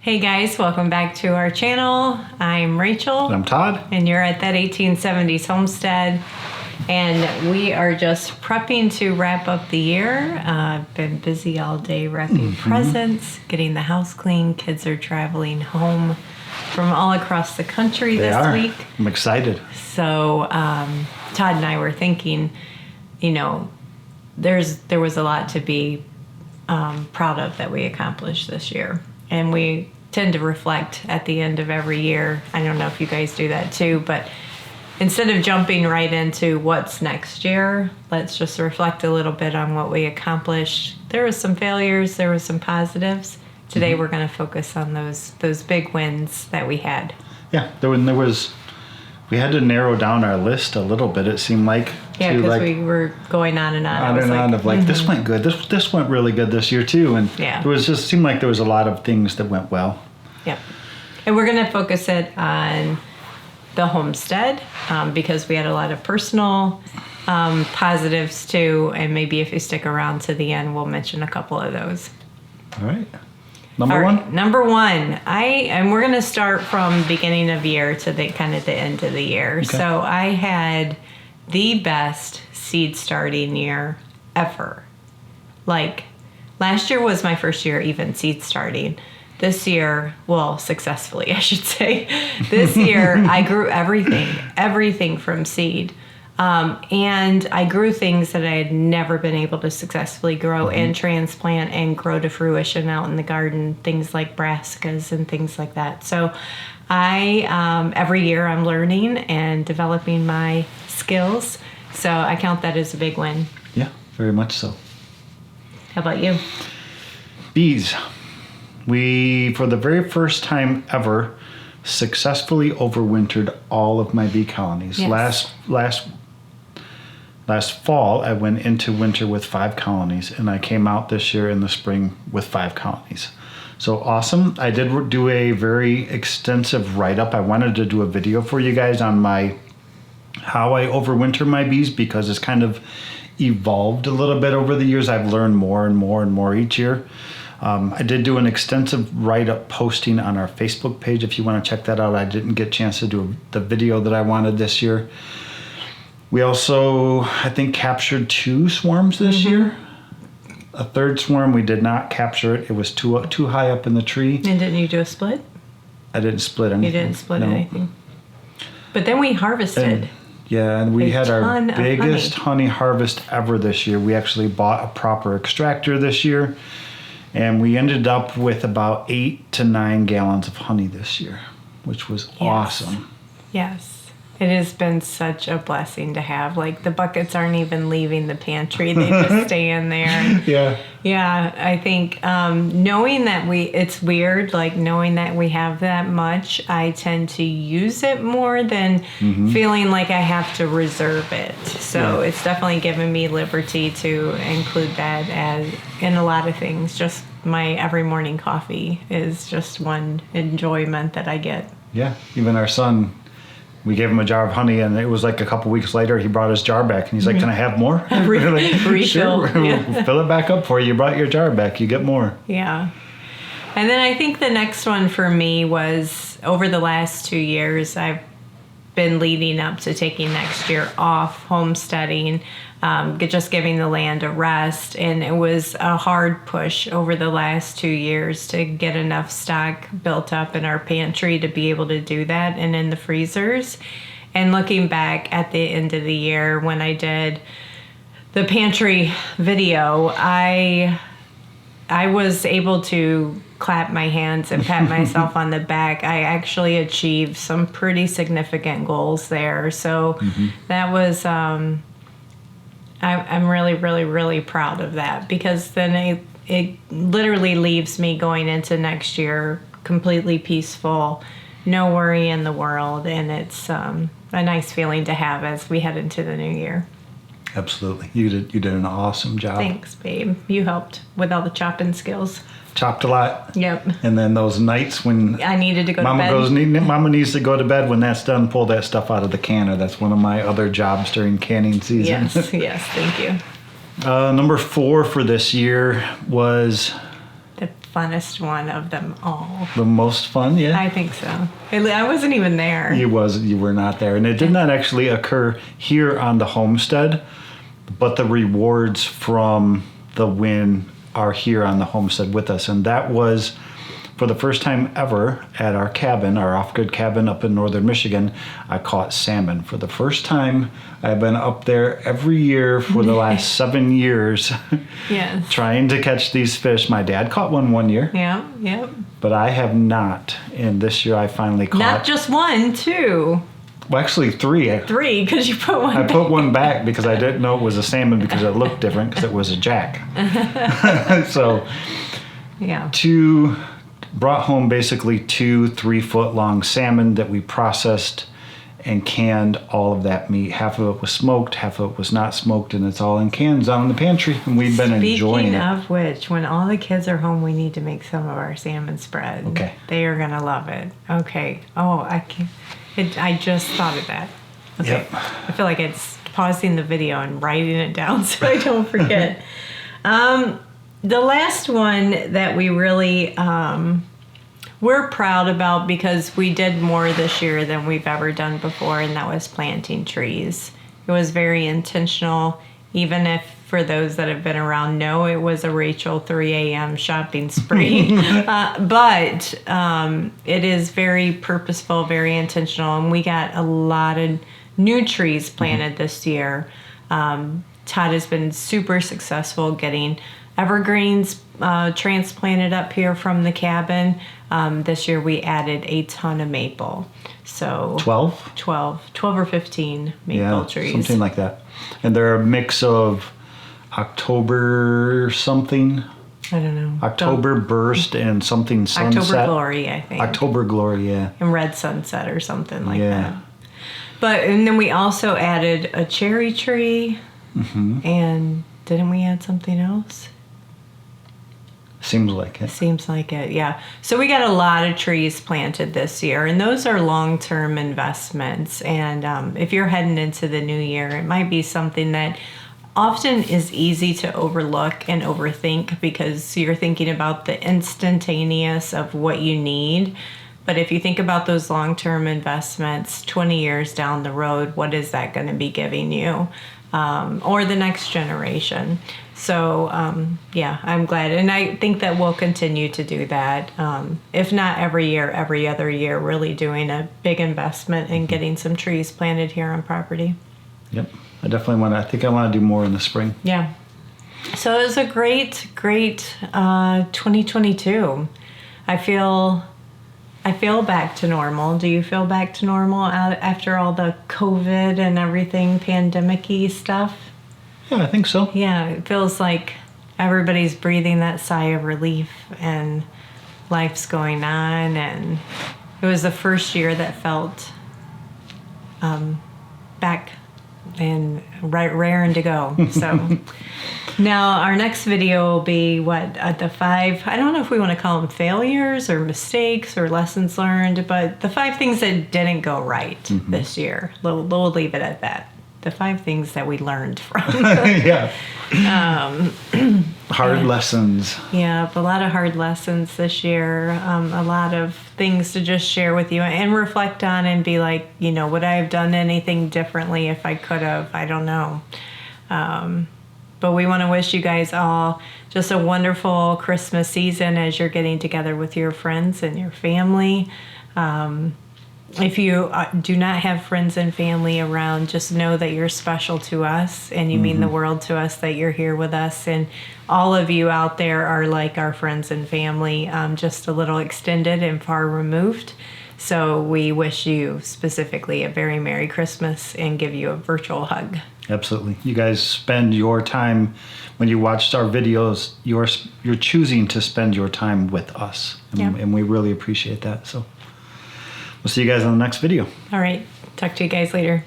Hey guys, welcome back to our channel. I'm Rachel. And I'm Todd. And you're at that 1870s Homestead. And we are just prepping to wrap up the year. I've been busy all day wrapping presents, getting the house clean. Kids are traveling home from all across the country this week. I'm excited. So Todd and I were thinking, there was a lot to be proud of that we accomplished this year. And we tend to reflect at the end of every year. I don't know if you guys do that too, but instead of jumping right into what's next year, let's just reflect a little bit on what we accomplished. There was some failures, there was some positives. Today we're going to focus on those big wins that we had. Yeah, we had to narrow down our list a little bit, it seemed like. Yeah, because we were going on and on. This went good. This went really good this year too. And it seemed like there was a lot of things that went well. Yep. And we're going to focus it on the homestead because we had a lot of personal positives too. And maybe if you stick around to the end, we'll mention a couple of those. All right. Number one? Number one. And we're going to start from beginning of year to the end of the year. Okay. So I had the best seed starting year ever. Like, last year was my first year even seed starting. This year, well, successfully, I should say. This year, I grew everything from seed. And I grew things that I had never been able to successfully grow and transplant and grow to fruition out in the garden, things like brassicas and things like that. So every year I'm learning and developing my skills. So I count that as a big win. Yeah, very much so. How about you? Bees. We, for the very first time ever, successfully overwintered all of my bee colonies. Yes. Last fall, I went into winter with 5 colonies, and I came out this year in the spring with 5 colonies. So awesome. I did do a very extensive write-up. I wanted to do a video for you guys on how I overwinter my bees because it's kind of evolved a little bit over the years. I've learned more and more and more each year. I did do an extensive write-up posting on our Facebook page. If you want to check that out, I didn't get a chance to do the video that I wanted this year. We also, I think, captured 2 swarms this year. A 3rd swarm, we did not capture it. It was too high up in the tree. And didn't you do a split? I didn't split anything. You didn't split anything. But then we harvested. And we had our biggest honey harvest ever this year. We actually bought a proper extractor this year. And we ended up with about 8 to 9 gallons of honey this year, which was awesome. Yes. It has been such a blessing to have. Like, the buckets aren't even leaving the pantry. They just stay in there. Yeah, I think knowing that it's weird, like knowing that we have that much, I tend to use it more than feeling like I have to reserve it. So it's definitely given me liberty to include that as in a lot of things. Just my every morning coffee is just one enjoyment that I get. Yeah, even our son, we gave him a jar of honey, and it was like a couple weeks later, he brought his jar back, and he's like, "Can I have more?" Refill. Sure, we'll fill it back up for you. You brought your jar back. You get more. Yeah. And then I think the next one for me was over the last 2 years, I've been leading up to taking next year off homesteading, just giving the land a rest. And it was a hard push over the last 2 years to get enough stock built up in our pantry to be able to do that and in the freezers. And looking back at the end of the year when I did the pantry video, I was able to clap my hands and pat myself on the back. I actually achieved some pretty significant goals there. So that was, I'm really, really, really proud of that because then it literally leaves me going into next year completely peaceful, no worry in the world. And it's a nice feeling to have as we head into the new year. Absolutely. You did an awesome job. Thanks, babe. You helped with all the chopping skills. Chopped a lot. Yep. And then those nights when I needed to go to bed. Mama needs to go to bed. When that's done, pull that stuff out of the canner. That's one of my other jobs during canning season. Yes, thank you. Number 4 for this year was the funnest one of them all. The most fun, yeah. I think so. I wasn't even there. You were not there, and it did not actually occur here on the homestead, but the rewards from the win are here on the homestead with us, and that was for the first time ever at our cabin, our off-grid cabin up in northern Michigan. I caught salmon for the first time. I've been up there every year for the last 7 years, Yes. trying to catch these fish. My dad caught one year, Yeah, yep. but I have not. And this year I finally caught. Not just one, two. Well, actually 3. 3, because you put one I back. put one back because I didn't know it was a salmon because it looked different because it was a jack. So Yeah. brought home basically 2 3-foot long salmon that we processed and canned all of that meat. Half of it was smoked, half of it was not smoked, and it's all in cans out in the pantry, and we've been enjoying Speaking it. of which, when all the kids are home, we need to make some of our salmon spread. Okay. They are going to love it. Okay. Oh, I can't. I just thought of that. Okay. Yep. I feel like it's pausing the video and writing it down so I don't forget. The last one that we really we're proud about because we did more this year than we've ever done before, and that was planting trees. It was very intentional, even if for those that have been around know it was a Rachel 3 a.m. shopping spree. But it is very purposeful, very intentional, and we got a lot of new trees planted this year. Todd has been super successful getting evergreens transplanted up here from the cabin. This year we added a ton of maple. So 12 or 15 maple trees. Something like that. And they're a mix of October something. I don't know. October burst and something sunset. October glory, I think. October glory, yeah. And red sunset or something like Yeah. that. And then we also added a cherry tree. Mm-hmm. And didn't we add something else? Seems like it. Seems like it, yeah. So we got a lot of trees planted this year, and those are long-term investments. And if you're heading into the new year, it might be something that often is easy to overlook and overthink because you're thinking about the instantaneous of what you need. But if you think about those long-term investments, 20 years down the road, what is that going to be giving you? Or the next generation. So, yeah, I'm glad. And I think that we'll continue to do that. If not every year, every other year, really doing a big investment in getting some trees planted here on property. Yep. I think I want to do more in the spring. Yeah. So it was a great 2022. I feel back to normal. Do you feel back to normal after all the COVID and everything, pandemic-y stuff? Yeah, I think so. Yeah, it feels like everybody's breathing that sigh of relief and life's going on. And it was the first year that felt back and raring to go. So now our next video will be the 5, I don't know if we want to call them failures or mistakes or lessons learned, but the 5 things that didn't go right this year. We'll leave it at that. The 5 things that we learned from. Yeah. Hard lessons. Yeah, a lot of hard lessons this year. A lot of things to just share with you and reflect on and be like, would I have done anything differently if I could have? I don't know. But we want to wish you guys all just a wonderful Christmas season as you're getting together with your friends and your family. If you do not have friends and family around, just know that you're special to us and you mean the world to us, that you're here with us. And all of you out there are like our friends and family, just a little extended and far removed. So we wish you specifically a very Merry Christmas and give you a virtual hug. Absolutely. You guys spend your time, when you watched our videos, you're choosing to spend your time with us. And we really appreciate that. So we'll see you guys on the next video. All right. Talk to you guys later.